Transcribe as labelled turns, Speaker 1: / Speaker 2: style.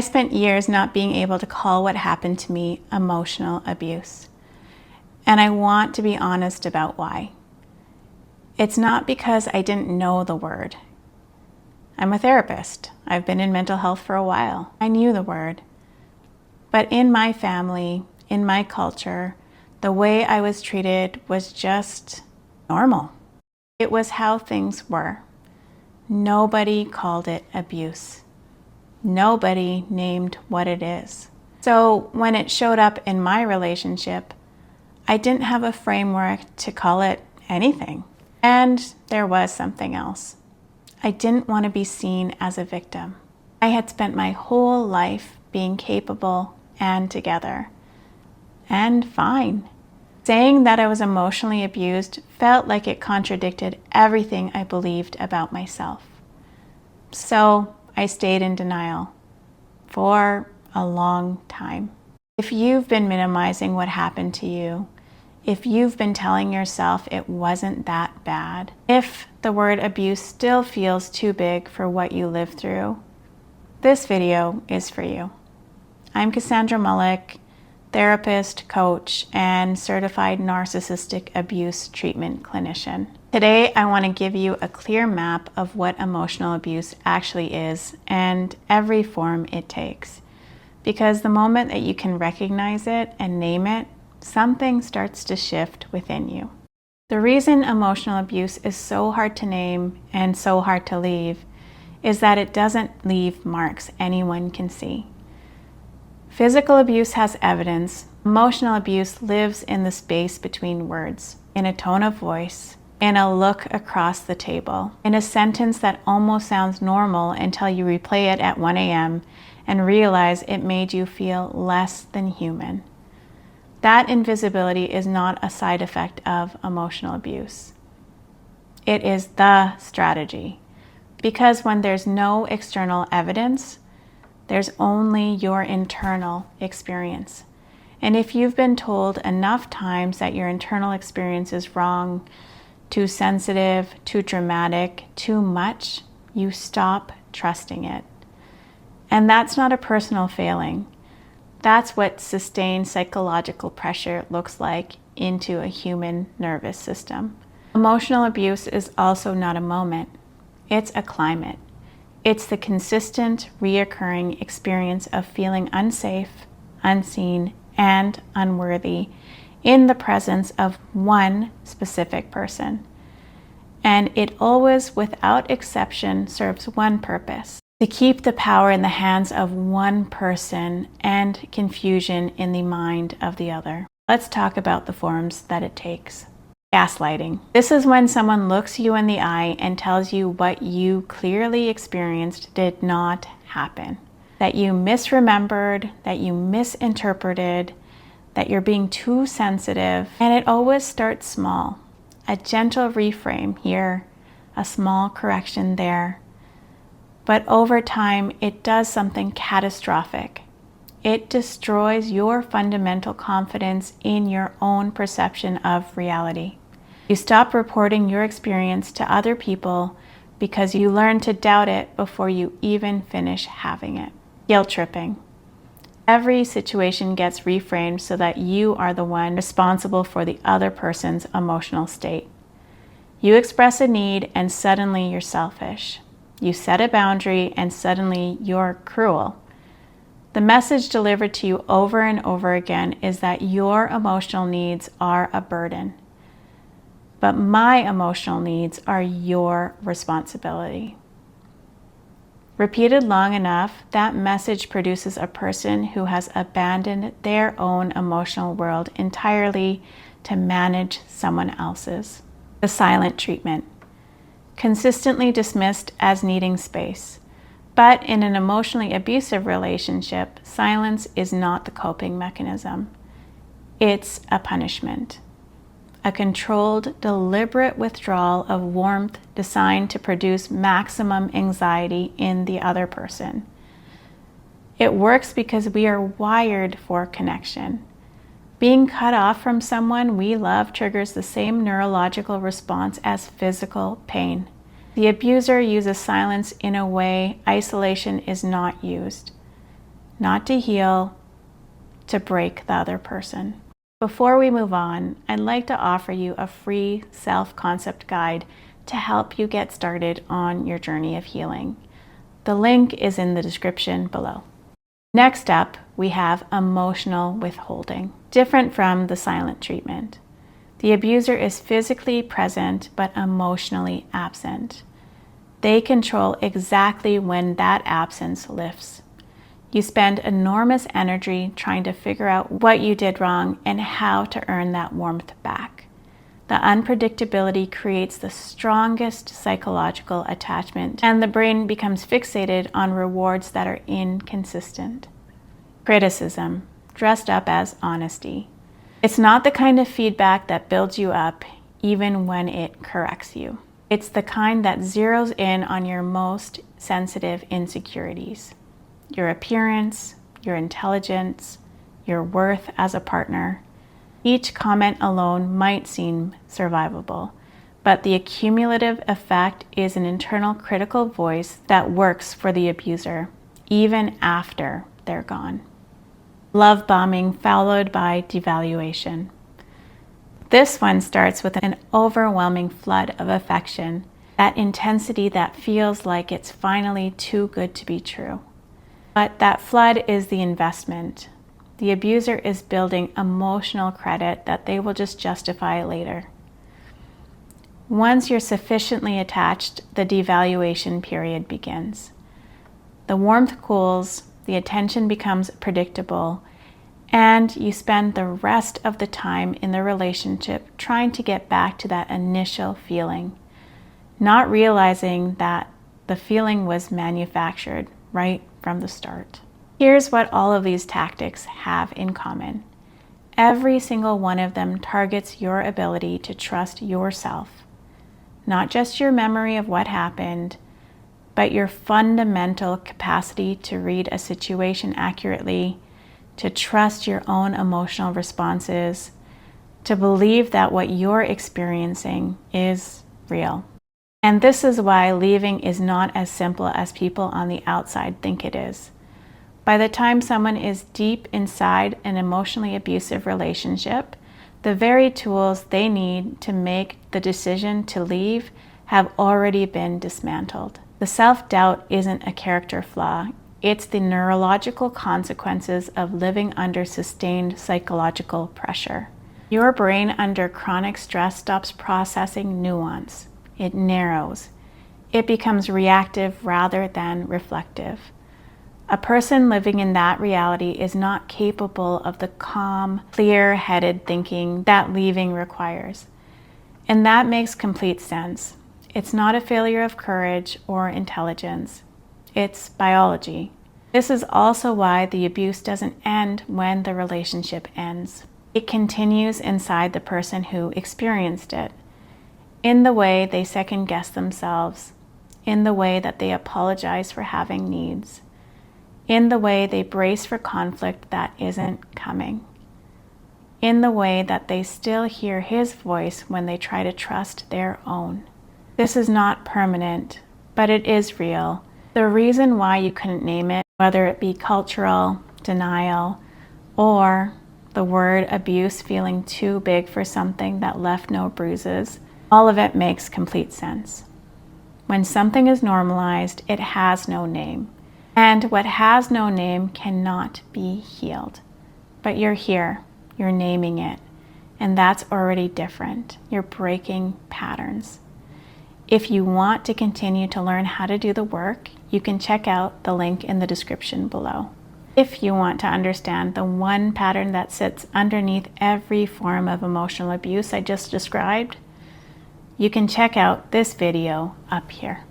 Speaker 1: I spent years not being able to call what happened to me emotional abuse. And I want to be honest about why. It's not because I didn't know the word. I'm a therapist. I've been in mental health for a while. I knew the word. But in my family, in my culture, the way I was treated was just normal. It was how things were. Nobody called it abuse. Nobody named what it is. So when it showed up in my relationship, I didn't have a framework to call it anything. And there was something else. I didn't want to be seen as a victim. I had spent my whole life being capable and together. And fine. Saying that I was emotionally abused felt like it contradicted everything I believed about myself. So I stayed in denial for a long time. If you've been minimizing what happened to you, if you've been telling yourself it wasn't that bad, if the word abuse still feels too big for what you lived through, this video is for you. I'm Cassandra Mullick, therapist, coach, and certified narcissistic abuse treatment clinician. Today, I want to give you a clear map of what emotional abuse actually is and every form it takes. Because the moment that you can recognize it and name it, something starts to shift within you. The reason emotional abuse is so hard to name and so hard to leave is that it doesn't leave marks anyone can see. Physical abuse has evidence. Emotional abuse lives in the space between words, in a tone of voice, in a look across the table, in a sentence that almost sounds normal until you replay it at 1 a.m. and realize it made you feel less than human. That invisibility is not a side effect of emotional abuse. It is the strategy. Because when there's no external evidence, there's only your internal experience. And if you've been told enough times that your internal experience is wrong, too sensitive, too dramatic, too much, you stop trusting it. And that's not a personal failing. That's what sustained psychological pressure looks like into a human nervous system. Emotional abuse is also not a moment. It's a climate. It's the consistent, reoccurring experience of feeling unsafe, unseen, and unworthy in the presence of one specific person. And it always, without exception, serves one purpose: to keep the power in the hands of one person and confusion in the mind of the other. Let's talk about the forms that it takes. Gaslighting. This is when someone looks you in the eye and tells you what you clearly experienced did not happen. That you misremembered, that you misinterpreted, that you're being too sensitive. And it always starts small. A gentle reframe here, a small correction there. But over time, it does something catastrophic. It destroys your fundamental confidence in your own perception of reality. You stop reporting your experience to other people because you learn to doubt it before you even finish having it. Guilt tripping. Every situation gets reframed so that you are the one responsible for the other person's emotional state. You express a need and suddenly you're selfish. You set a boundary and suddenly you're cruel. The message delivered to you over and over again is that your emotional needs are a burden. But my emotional needs are your responsibility. Repeated long enough, that message produces a person who has abandoned their own emotional world entirely to manage someone else's. The silent treatment. Consistently dismissed as needing space. But in an emotionally abusive relationship, silence is not the coping mechanism. It's a punishment. A controlled, deliberate withdrawal of warmth designed to produce maximum anxiety in the other person. It works because we are wired for connection. Being cut off from someone we love triggers the same neurological response as physical pain. The abuser uses silence in a way isolation is not used. not to heal, to break the other person. Before we move on, I'd like to offer you a free self-concept guide to help you get started on your journey of healing. The link is in the description below. Next up, we have emotional withholding, different from the silent treatment. The abuser is physically present but emotionally absent. They control exactly when that absence lifts. You spend enormous energy trying to figure out what you did wrong and how to earn that warmth back. The unpredictability creates the strongest psychological attachment, and the brain becomes fixated on rewards that are inconsistent. Criticism, dressed up as honesty. It's not the kind of feedback that builds you up, even when it corrects you. It's the kind that zeroes in on your most sensitive insecurities. Your appearance, your intelligence, your worth as a partner. Each comment alone might seem survivable, but the accumulative effect is an internal critical voice that works for the abuser, even after they're gone. Love bombing followed by devaluation. This one starts with an overwhelming flood of affection, that intensity that feels like it's finally too good to be true. But that flood is the investment. The abuser is building emotional credit that they will just justify later. Once you're sufficiently attached, the devaluation period begins. The warmth cools, the attention becomes predictable, and you spend the rest of the time in the relationship trying to get back to that initial feeling, not realizing that the feeling was manufactured right from the start. Here's what all of these tactics have in common. Every single one of them targets your ability to trust yourself, not just your memory of what happened, but your fundamental capacity to read a situation accurately, to trust your own emotional responses, to believe that what you're experiencing is real. And this is why leaving is not as simple as people on the outside think it is. By the time someone is deep inside an emotionally abusive relationship, the very tools they need to make the decision to leave have already been dismantled. The self-doubt isn't a character flaw. It's the neurological consequences of living under sustained psychological pressure. Your brain under chronic stress stops processing nuance. It narrows. It becomes reactive rather than reflective. A person living in that reality is not capable of the calm, clear-headed thinking that leaving requires. And that makes complete sense. It's not a failure of courage or intelligence. It's biology. This is also why the abuse doesn't end when the relationship ends. It continues inside the person who experienced it, in the way they second-guess themselves, in the way that they apologize for having needs, in the way they brace for conflict that isn't coming, in the way that they still hear his voice when they try to trust their own. This is not permanent, but it is real. The reason why you couldn't name it, whether it be cultural, denial, or the word abuse feeling too big for something that left no bruises, all of it makes complete sense. When something is normalized, it has no name. And what has no name cannot be healed. But you're here, you're naming it, and that's already different. You're breaking patterns. If you want to continue to learn how to do the work, you can check out the link in the description below. If you want to understand the one pattern that sits underneath every form of emotional abuse I just described, you can check out this video up here.